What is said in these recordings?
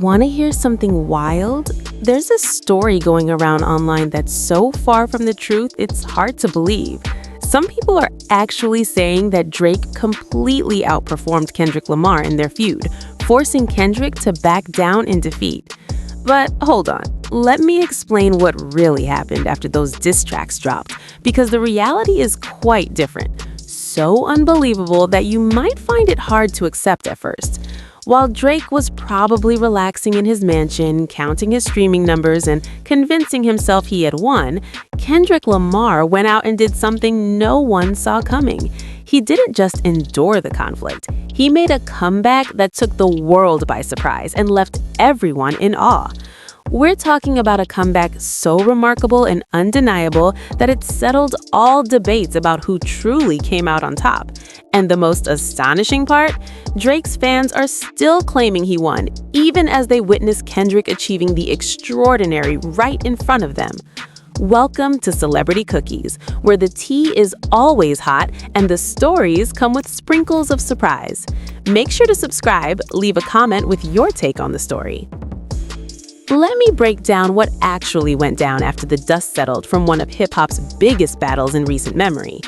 Want to hear something wild? There's a story going around online that's so far from the truth, it's hard to believe. Some people are actually saying that Drake completely outperformed Kendrick Lamar in their feud, forcing Kendrick to back down in defeat. But hold on, let me explain what really happened after those diss tracks dropped, because the reality is quite different. So unbelievable that you might find it hard to accept at first. While Drake was probably relaxing in his mansion, counting his streaming numbers and convincing himself he had won, Kendrick Lamar went out and did something no one saw coming. He didn't just endure the conflict. He made a comeback that took the world by surprise and left everyone in awe. We're talking about a comeback so remarkable and undeniable that it settled all debates about who truly came out on top. And the most astonishing part? Drake's fans are still claiming he won, even as they witness Kendrick achieving the extraordinary right in front of them. Welcome to Celebrity Cookies, where the tea is always hot and the stories come with sprinkles of surprise. Make sure to subscribe, leave a comment with your take on the story. Let me break down what actually went down after the dust settled from one of hip-hop's biggest battles in recent memory.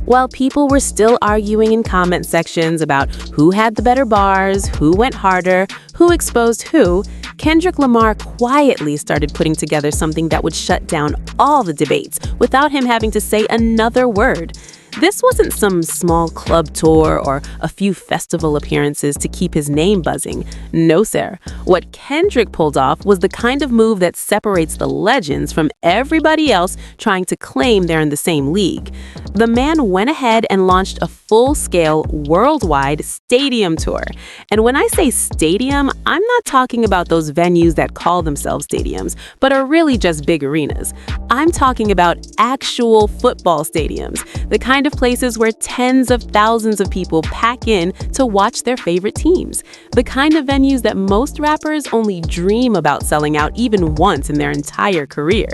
While people were still arguing in comment sections about who had the better bars, who went harder, who exposed who, Kendrick Lamar quietly started putting together something that would shut down all the debates without him having to say another word. This wasn't some small club tour or a few festival appearances to keep his name buzzing. No, sir. What Kendrick pulled off was the kind of move that separates the legends from everybody else trying to claim they're in the same league. The man went ahead and launched a full-scale, worldwide stadium tour. And when I say stadium, I'm not talking about those venues that call themselves stadiums, but are really just big arenas. I'm talking about actual football stadiums, the kind of places where tens of thousands of people pack in to watch their favorite teams, the kind of venues that most rappers only dream about selling out even once in their entire career.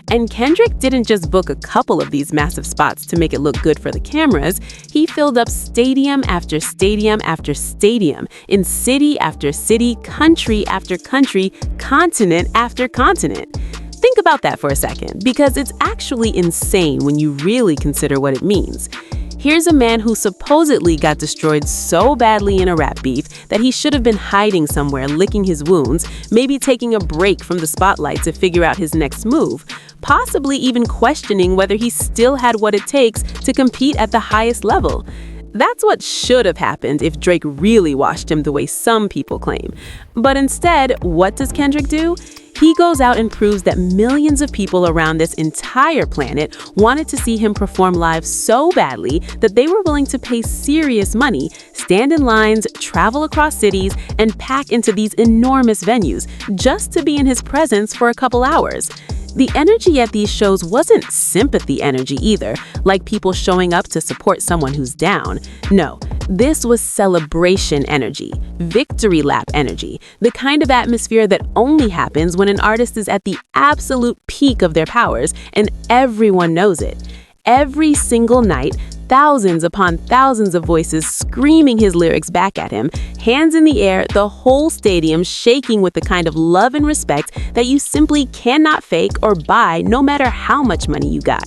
And Kendrick didn't just book a couple of these massive spots to make it look good for the cameras. He filled up stadium after stadium after stadium, in city after city, country after country, continent after continent. Think about that for a second, because it's actually insane when you really consider what it means. Here's a man who supposedly got destroyed so badly in a rap beef that he should have been hiding somewhere, licking his wounds, maybe taking a break from the spotlight to figure out his next move, possibly even questioning whether he still had what it takes to compete at the highest level. That's what should have happened if Drake really washed him the way some people claim. But instead, what does Kendrick do? He goes out and proves that millions of people around this entire planet wanted to see him perform live so badly that they were willing to pay serious money, stand in lines, travel across cities, and pack into these enormous venues just to be in his presence for a couple hours. The energy at these shows wasn't sympathy energy either, like people showing up to support someone who's down. No, this was celebration energy, victory lap energy, the kind of atmosphere that only happens when an artist is at the absolute peak of their powers and everyone knows it. Every single night, thousands upon thousands of voices screaming his lyrics back at him, hands in the air, the whole stadium shaking with the kind of love and respect that you simply cannot fake or buy no matter how much money you got.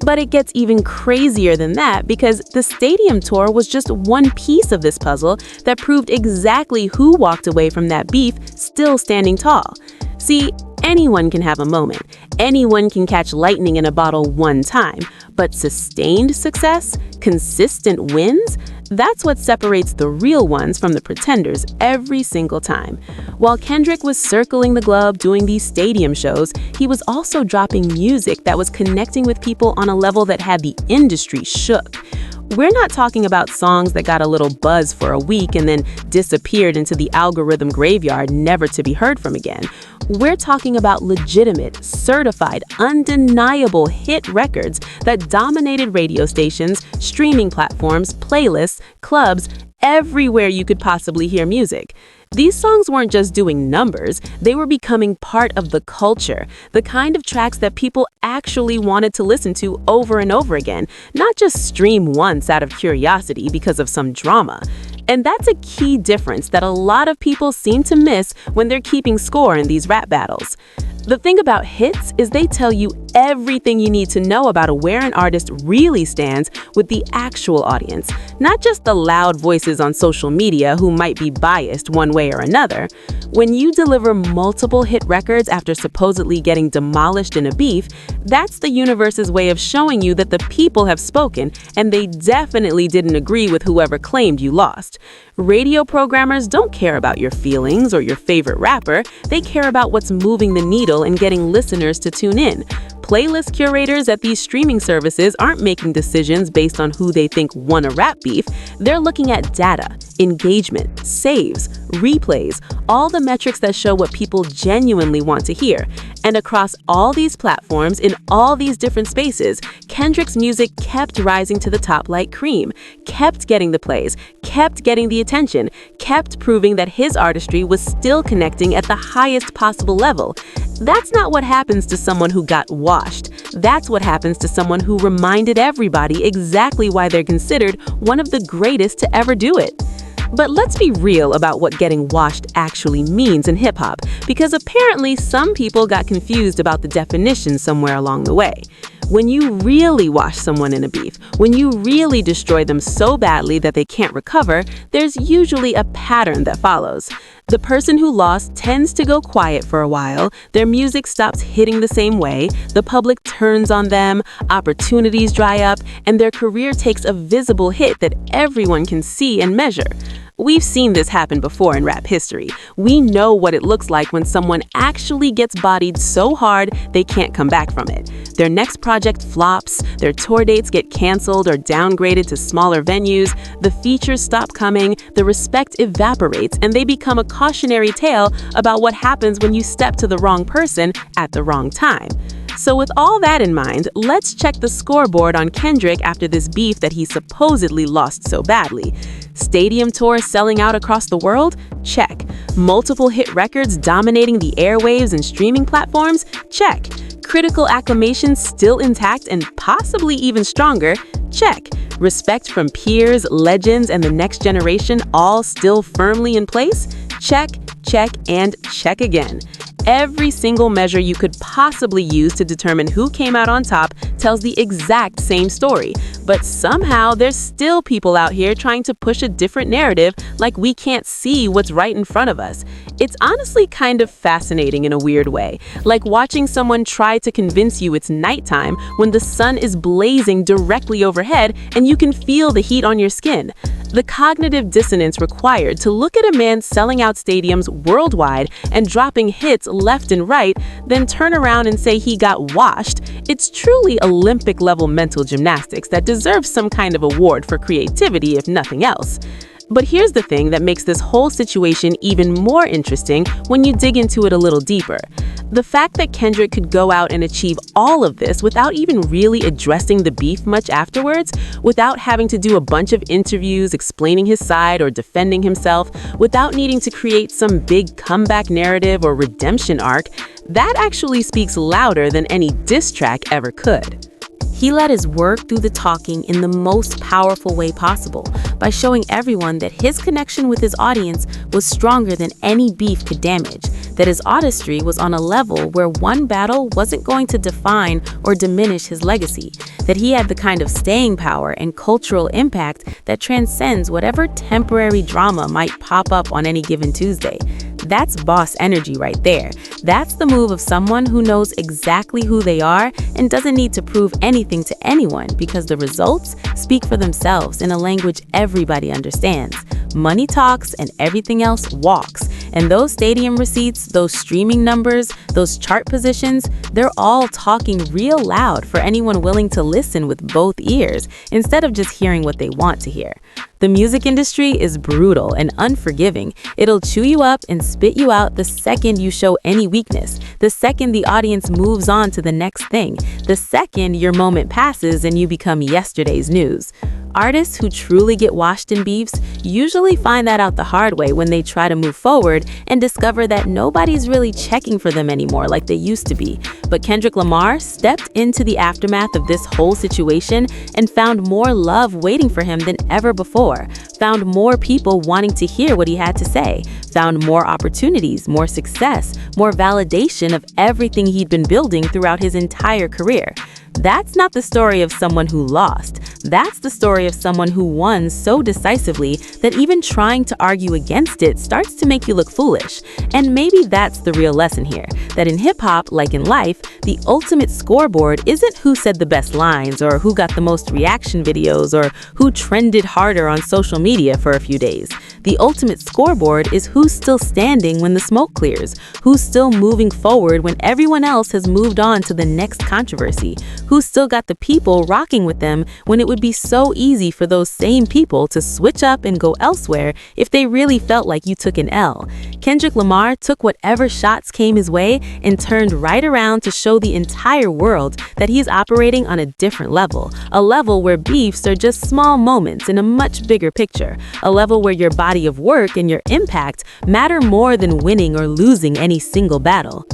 But it gets even crazier than that, because the stadium tour was just one piece of this puzzle that proved exactly who walked away from that beef still standing tall. See, anyone can have a moment. Anyone can catch lightning in a bottle one time. But sustained success, consistent wins, that's what separates the real ones from the pretenders every single time. While Kendrick was circling the globe doing these stadium shows, he was also dropping music that was connecting with people on a level that had the industry shook. We're not talking about songs that got a little buzz for a week and then disappeared into the algorithm graveyard, never to be heard from again. We're talking about legitimate, certified, undeniable hit records that dominated radio stations, streaming platforms, playlists, clubs, everywhere you could possibly hear music. These songs weren't just doing numbers, they were becoming part of the culture, the kind of tracks that people actually wanted to listen to over and over again, not just stream once out of curiosity because of some drama. And that's a key difference that a lot of people seem to miss when they're keeping score in these rap battles. The thing about hits is they tell you everything you need to know about where an artist really stands with the actual audience, not just the loud voices on social media who might be biased one way or another. When you deliver multiple hit records after supposedly getting demolished in a beef, that's the universe's way of showing you that the people have spoken and they definitely didn't agree with whoever claimed you lost. Radio programmers don't care about your feelings or your favorite rapper, they care about what's moving the needle and getting listeners to tune in. Playlist curators at these streaming services aren't making decisions based on who they think won a rap beef. They're looking at data, engagement, saves, replays, all the metrics that show what people genuinely want to hear. And across all these platforms, in all these different spaces, Kendrick's music kept rising to the top like cream, kept getting the plays, kept getting the attention, kept proving that his artistry was still connecting at the highest possible level. That's not what happens to someone who got washed. That's what happens to someone who reminded everybody exactly why they're considered one of the greatest to ever do it. But let's be real about what getting washed actually means in hip-hop, because apparently some people got confused about the definition somewhere along the way. When you really wash someone in a beef, when you really destroy them so badly that they can't recover, there's usually a pattern that follows. The person who lost tends to go quiet for a while, their music stops hitting the same way, the public turns on them, opportunities dry up, and their career takes a visible hit that everyone can see and measure. We've seen this happen before in rap history. We know what it looks like when someone actually gets bodied so hard they can't come back from it. Their next project flops, their tour dates get canceled or downgraded to smaller venues, the features stop coming, the respect evaporates, and they become a cautionary tale about what happens when you step to the wrong person at the wrong time. So with all that in mind, let's check the scoreboard on Kendrick after this beef that he supposedly lost so badly. Stadium tour selling out across the world? Check. Multiple hit records dominating the airwaves and streaming platforms? Check. Critical acclamation still intact and possibly even stronger? Check. Respect from peers, legends, and the next generation all still firmly in place? Check, check, and check again. Every single measure you could possibly use to determine who came out on top tells the exact same story. But somehow there's still people out here trying to push a different narrative like we can't see what's right in front of us. It's honestly kind of fascinating in a weird way, like watching someone try to convince you it's nighttime when the sun is blazing directly overhead and you can feel the heat on your skin. The cognitive dissonance required to look at a man selling out stadiums worldwide and dropping hits left and right, then turn around and say he got washed, it's truly Olympic-level mental gymnastics that deserves some kind of award for creativity, if nothing else. But here's the thing that makes this whole situation even more interesting when you dig into it a little deeper. The fact that Kendrick could go out and achieve all of this without even really addressing the beef much afterwards, without having to do a bunch of interviews explaining his side or defending himself, without needing to create some big comeback narrative or redemption arc, that actually speaks louder than any diss track ever could. He let his work do the talking in the most powerful way possible, by showing everyone that his connection with his audience was stronger than any beef could damage, that his artistry was on a level where one battle wasn't going to define or diminish his legacy, that he had the kind of staying power and cultural impact that transcends whatever temporary drama might pop up on any given Tuesday. That's boss energy right there. That's the move of someone who knows exactly who they are and doesn't need to prove anything to anyone because the results speak for themselves in a language everybody understands. Money talks and everything else walks. And those stadium receipts, those streaming numbers, those chart positions, they're all talking real loud for anyone willing to listen with both ears instead of just hearing what they want to hear. The music industry is brutal and unforgiving. It'll chew you up and spit you out the second you show any weakness, the second the audience moves on to the next thing, the second your moment passes and you become yesterday's news. artists who truly get washed in beefs usually find that out the hard way when they try to move forward and discover that nobody's really checking for them anymore like they used to be. But Kendrick Lamar stepped into the aftermath of this whole situation and found more love waiting for him than ever before, found more people wanting to hear what he had to say, found more opportunities, more success, more validation of everything he'd been building throughout his entire career. That's not the story of someone who lost. That's the story of someone who won so decisively that even trying to argue against it starts to make you look foolish. And maybe that's the real lesson here, that in hip-hop, like in life, the ultimate scoreboard isn't who said the best lines or who got the most reaction videos or who trended harder on social media for a few days. The ultimate scoreboard is who's still standing when the smoke clears, who's still moving forward when everyone else has moved on to the next controversy, who's still got the people rocking with them when it would be so easy for those same people to switch up and go elsewhere if they really felt like you took an L. Kendrick Lamar took whatever shots came his way and turned right around to show the entire world that he is operating on a different level, a level where beefs are just small moments in a much bigger picture, a level where your body of work and your impact matter more than winning or losing any single battle.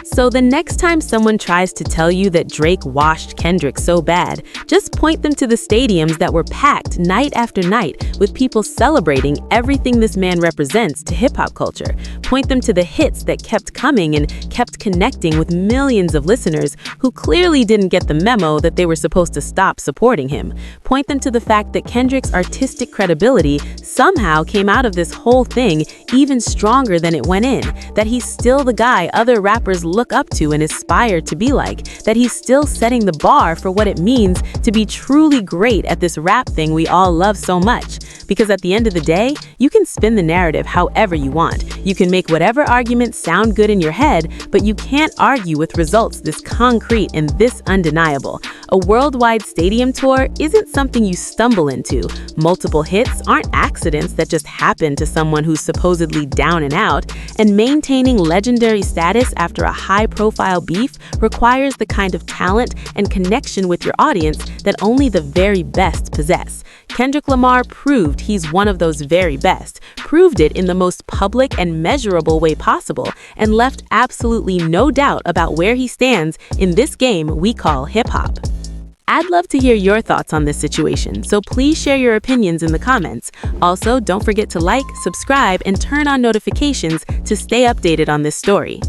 So the next time someone tries to tell you that Drake washed Kendrick so bad, just point them to the stadiums that were packed night after night with people celebrating everything this man represents to hip-hop culture. Point them to the hits that kept coming and kept connecting with millions of listeners who clearly didn't get the memo that they were supposed to stop supporting him. Point them to the fact that Kendrick's artistic credibility somehow came out of this whole thing even stronger than it went in, that he's still the guy other rappers look up to and aspire to be like, that he's still setting the bar for what it means to be truly great at this rap thing we all love so much. Because at the end of the day, you can spin the narrative however you want. You can make whatever arguments sound good in your head, but you can't argue with results this concrete and this undeniable. A worldwide stadium tour isn't something you stumble into. Multiple hits aren't accidents that just happen to someone who's supposedly down and out, and maintaining legendary status after a high-profile beef requires the kind of talent and connection with your audience that only the very best possess. Kendrick Lamar proved he's one of those very best, proved it in the most public and measurable way possible, and left absolutely no doubt about where he stands in this game we call hip-hop. I'd love to hear your thoughts on this situation, so please share your opinions in the comments. Also, don't forget to like, subscribe, and turn on notifications to stay updated on this story.